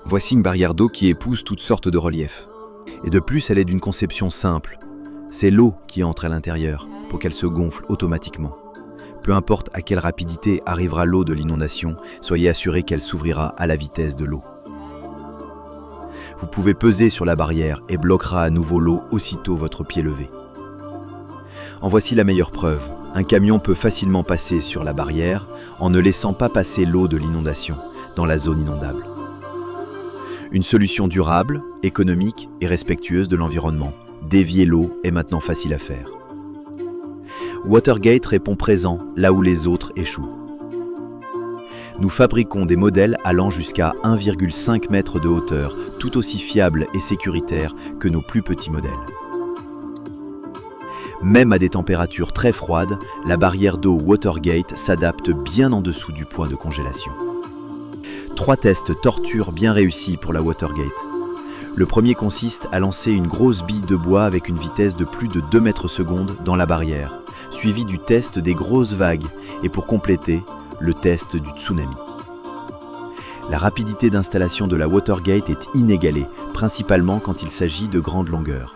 Voici une barrière d'eau qui épouse toutes sortes de reliefs. Et de plus, elle est d'une conception simple. C'est l'eau qui entre à l'intérieur pour qu'elle se gonfle automatiquement. Peu importe à quelle rapidité arrivera l'eau de l'inondation, soyez assurés qu'elle s'ouvrira à la vitesse de l'eau. Vous pouvez peser sur la barrière et bloquera à nouveau l'eau aussitôt votre pied levé. En voici la meilleure preuve. Un camion peut facilement passer sur la barrière en ne laissant pas passer l'eau de l'inondation dans la zone inondable. Une solution durable, économique et respectueuse de l'environnement. Dévier l'eau est maintenant facile à faire. Watergate répond présent là où les autres échouent. Nous fabriquons des modèles allant jusqu'à 1,5 m de hauteur, tout aussi fiables et sécuritaires que nos plus petits modèles. Même à des températures très froides, la barrière d'eau Watergate s'adapte bien en dessous du point de congélation. 3 tests torture bien réussis pour la Watergate. Le premier consiste à lancer une grosse bille de bois avec une vitesse de plus de 2 mètres secondes dans la barrière, suivi du test des grosses vagues et pour compléter, le test du tsunami. La rapidité d'installation de la Watergate est inégalée, principalement quand il s'agit de grandes longueurs.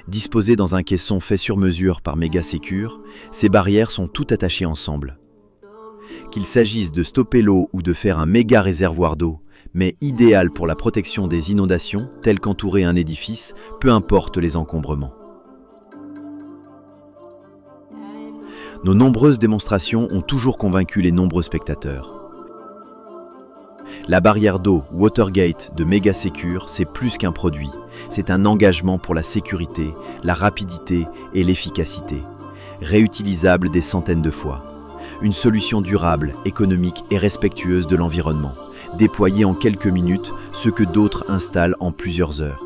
Disposées dans un caisson fait sur mesure par Megasecure, ces barrières sont toutes attachées ensemble. Qu'il s'agisse de stopper l'eau ou de faire un méga réservoir d'eau, mais idéal pour la protection des inondations, tel qu'entourer un édifice, peu importe les encombrements. Nos nombreuses démonstrations ont toujours convaincu les nombreux spectateurs. La barrière d'eau Watergate de Megasecure, c'est plus qu'un produit. C'est un engagement pour la sécurité, la rapidité et l'efficacité. Réutilisable des centaines de fois. Une solution durable, économique et respectueuse de l'environnement. Déployée en quelques minutes, ce que d'autres installent en plusieurs heures.